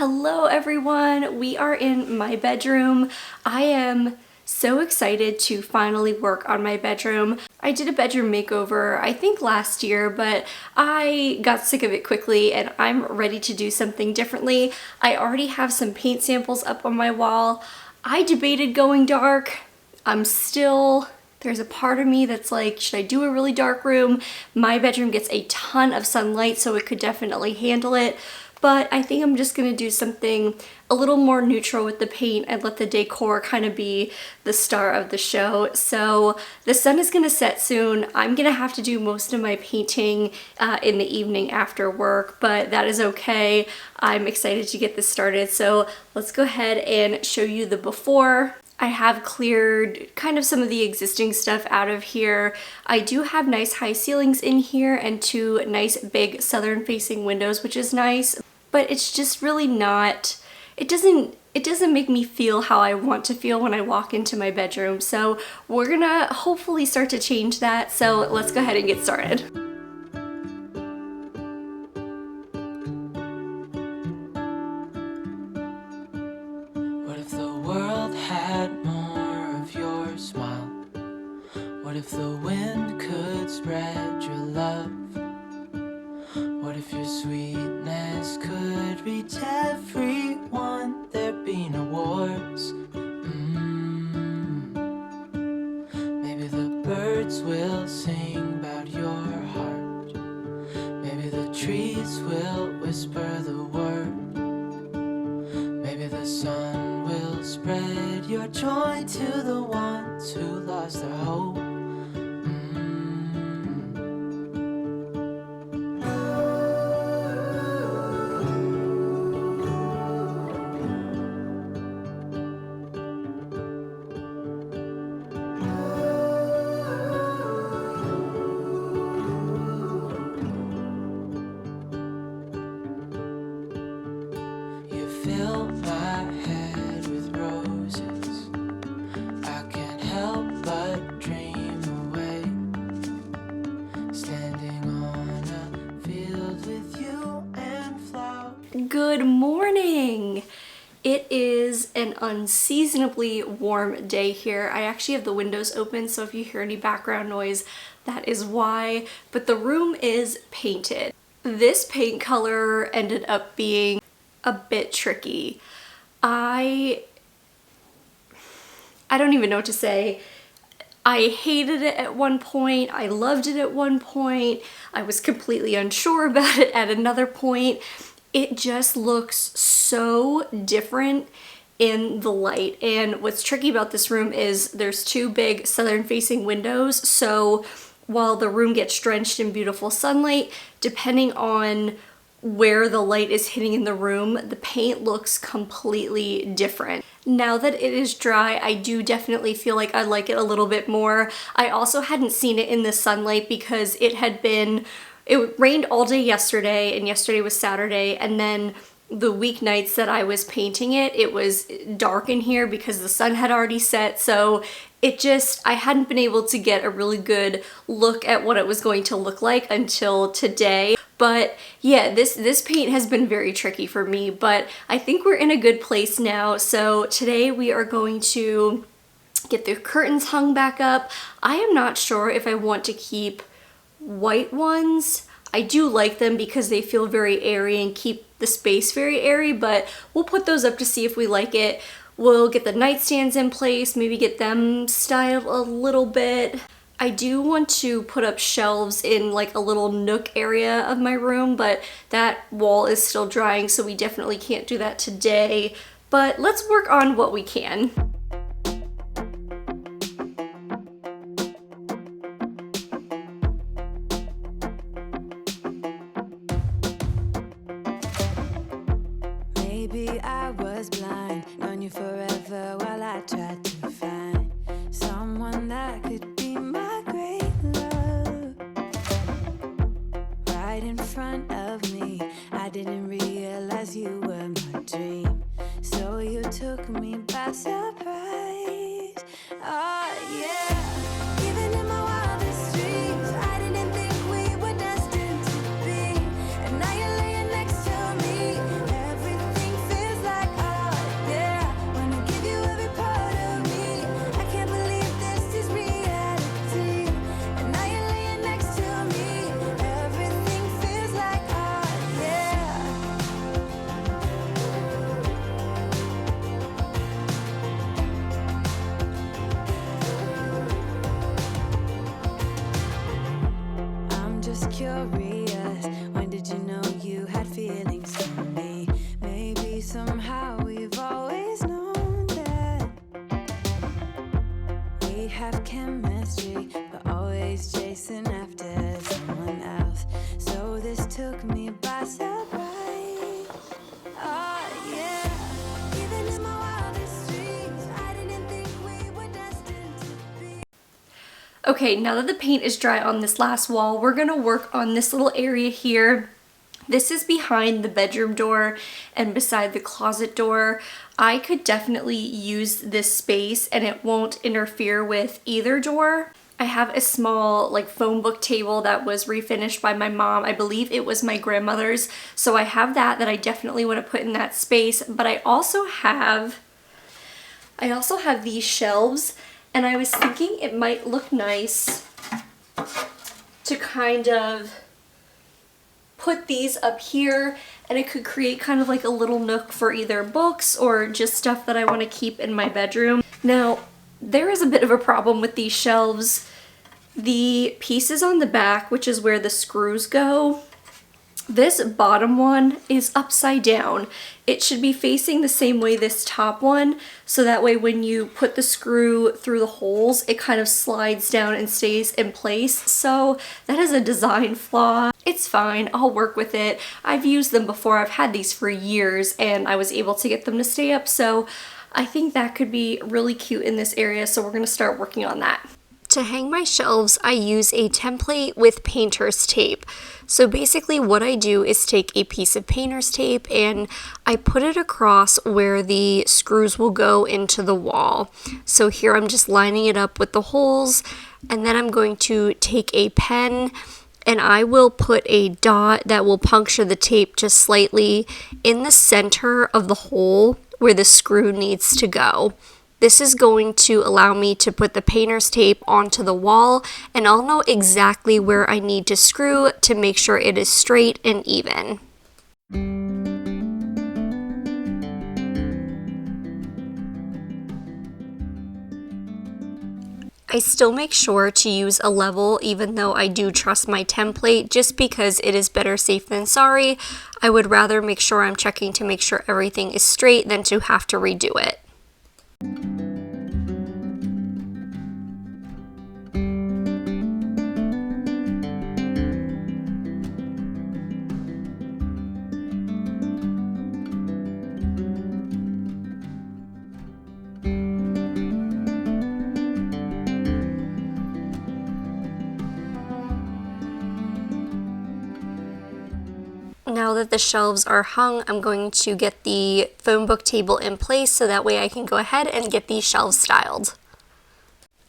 Hello everyone, we are in my bedroom. I am so excited to finally work on my bedroom. I did a bedroom makeover, I think last year, but I got sick of it quickly and I'm ready to do something differently. I already have some paint samples up on my wall. I debated going dark. There's a part of me that's like, should I do a really dark room? My bedroom gets a ton of sunlight, so it could definitely handle it. But I think I'm just gonna do something a little more neutral with the paint and let the decor kind of be the star of the show. So the sun is gonna set soon. I'm gonna have to do most of my painting in the evening after work, but that is okay. I'm excited to get this started. So let's go ahead and show you the before. I have cleared kind of some of the existing stuff out of here. I do have nice high ceilings in here and two nice big southern facing windows, which is nice, but it's just really not, it doesn't make me feel how I want to feel when I walk into my bedroom. So we're gonna hopefully start to change that. So let's go ahead and get started. What if the world had more of your smile? What if the wind could spread your love? What if your sweetness could reach everyone? There'd be no wars. Maybe the birds will sing about your heart. Maybe the trees will whisper the word. Maybe the sun will spread your joy to the ones who lost their hope. You fill my head with roses. I can't help but dream away, standing on a field with you and flowers. Good morning! It is an unseasonably warm day here. I actually have the windows open, so if you hear any background noise, that is why. But the room is painted. This paint color ended up being a bit tricky. I don't even know what to say. I hated it at one point, I loved it at one point, I was completely unsure about it at another point. It just looks so different in the light. And what's tricky about this room is there's two big southern facing windows, so while the room gets drenched in beautiful sunlight, depending on where the light is hitting in the room, the paint looks completely different. Now that it is dry, I do definitely feel like I like it a little bit more. I also hadn't seen it in the sunlight because it rained all day yesterday, and yesterday was Saturday, and then the weeknights that I was painting it, it was dark in here because the sun had already set, so I hadn't been able to get a really good look at what it was going to look like until today. But yeah, this paint has been very tricky for me, but I think we're in a good place now. So today we are going to get the curtains hung back up. I am not sure if I want to keep white ones. I do like them because they feel very airy and keep the space very airy, but we'll put those up to see if we like it. We'll get the nightstands in place, maybe get them styled a little bit. I do want to put up shelves in like a little nook area of my room, but that wall is still drying, so we definitely can't do that today. But let's work on what we can. Maybe I was blind, known you forever while I tried to find someone that could be my great love. Right in front of me, I didn't realize you were my dream, so you took me by surprise. Oh yeah, even in my wildest dreams, I didn't think we were destined to be, and now you're laying next to me. Everything feels Okay, now that the paint is dry on this last wall, we're gonna work on this little area here. This is behind the bedroom door and beside the closet door. I could definitely use this space and it won't interfere with either door. I have a small like phone book table that was refinished by my mom. I believe it was my grandmother's. So I have that I definitely want to put in that space. But I also have these shelves, and I was thinking it might look nice to kind of put these up here, and it could create kind of like a little nook for either books or just stuff that I want to keep in my bedroom. Now, there is a bit of a problem with these shelves. The pieces on the back, which is where the screws go, this bottom one is upside down. It should be facing the same way this top one, so that way when you put the screw through the holes, it kind of slides down and stays in place. So that is a design flaw. It's fine, I'll work with it. I've used them before, I've had these for years, and I was able to get them to stay up, so I think that could be really cute in this area, so we're gonna start working on that. To hang my shelves, I use a template with painter's tape. So basically what I do is take a piece of painter's tape and I put it across where the screws will go into the wall. So here I'm just lining it up with the holes, and then I'm going to take a pen and I will put a dot that will puncture the tape just slightly in the center of the hole where the screw needs to go. This is going to allow me to put the painter's tape onto the wall, and I'll know exactly where I need to screw to make sure it is straight and even. I still make sure to use a level even though I do trust my template, just because it is better safe than sorry. I would rather make sure I'm checking to make sure everything is straight than to have to redo it. Now that the shelves are hung, I'm going to get the phone book table in place so that way I can go ahead and get these shelves styled.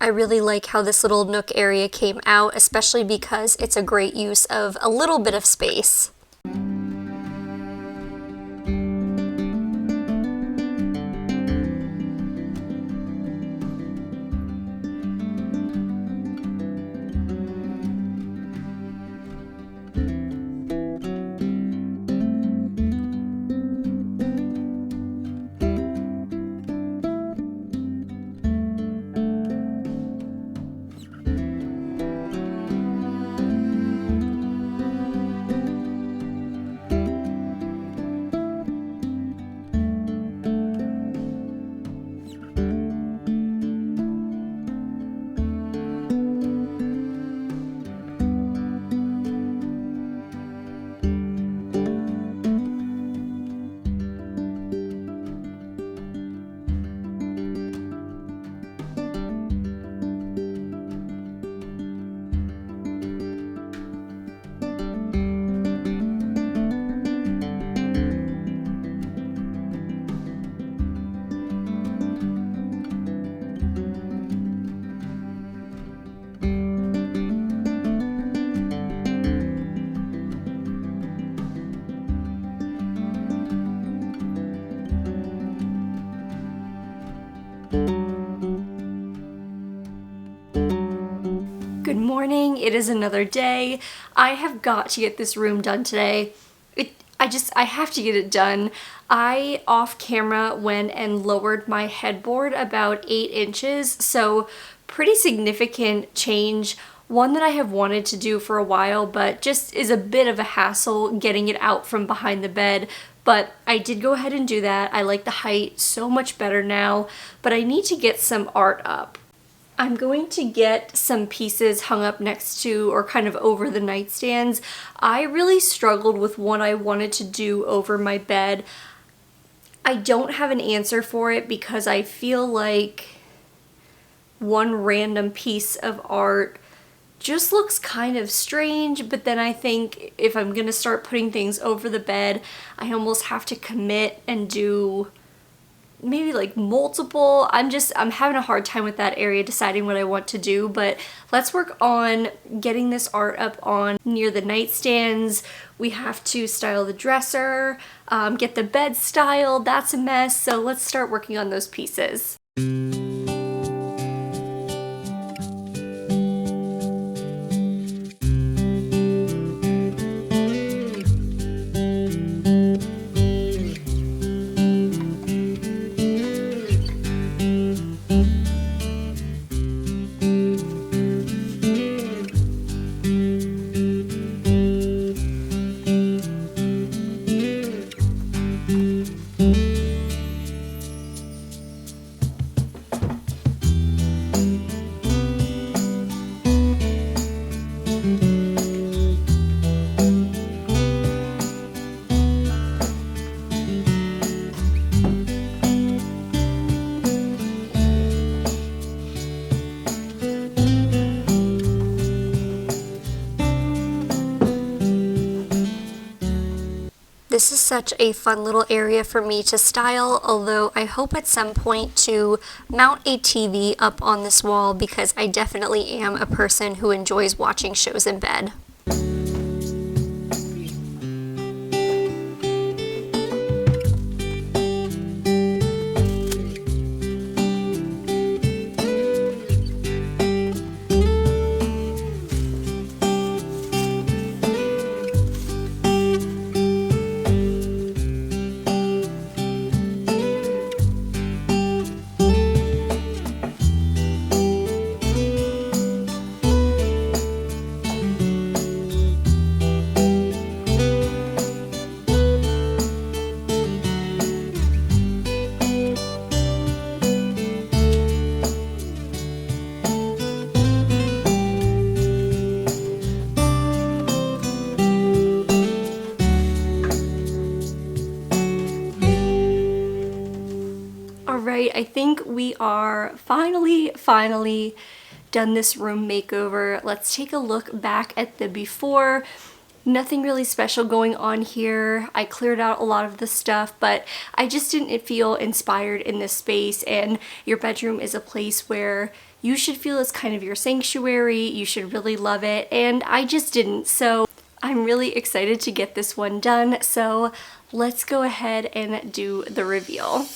I really like how this little nook area came out, especially because it's a great use of a little bit of space. Good morning, it is another day. I have got to get this room done today. I have to get it done. I off camera went and lowered my headboard about 8 inches, so pretty significant change. One that I have wanted to do for a while, but just is a bit of a hassle getting it out from behind the bed. But I did go ahead and do that. I like the height so much better now, but I need to get some art up. I'm going to get some pieces hung up next to or kind of over the nightstands. I really struggled with what I wanted to do over my bed. I don't have an answer for it because I feel like one random piece of art just looks kind of strange, but then I think if I'm gonna start putting things over the bed, I almost have to commit and do maybe like multiple. I'm having a hard time with that area deciding what I want to do, but let's work on getting this art up on near the nightstands. We have to style the dresser, get the bed styled. That's a mess, so let's start working on those pieces. This is such a fun little area for me to style, although I hope at some point to mount a TV up on this wall because I definitely am a person who enjoys watching shows in bed. Alright, I think we are finally done this room makeover. Let's take a look back at the before. Nothing really special going on here. I cleared out a lot of the stuff, but I just didn't feel inspired in this space, and your bedroom is a place where you should feel it's kind of your sanctuary. You should really love it, and I just didn't. So I'm really excited to get this one done. So let's go ahead and do the reveal.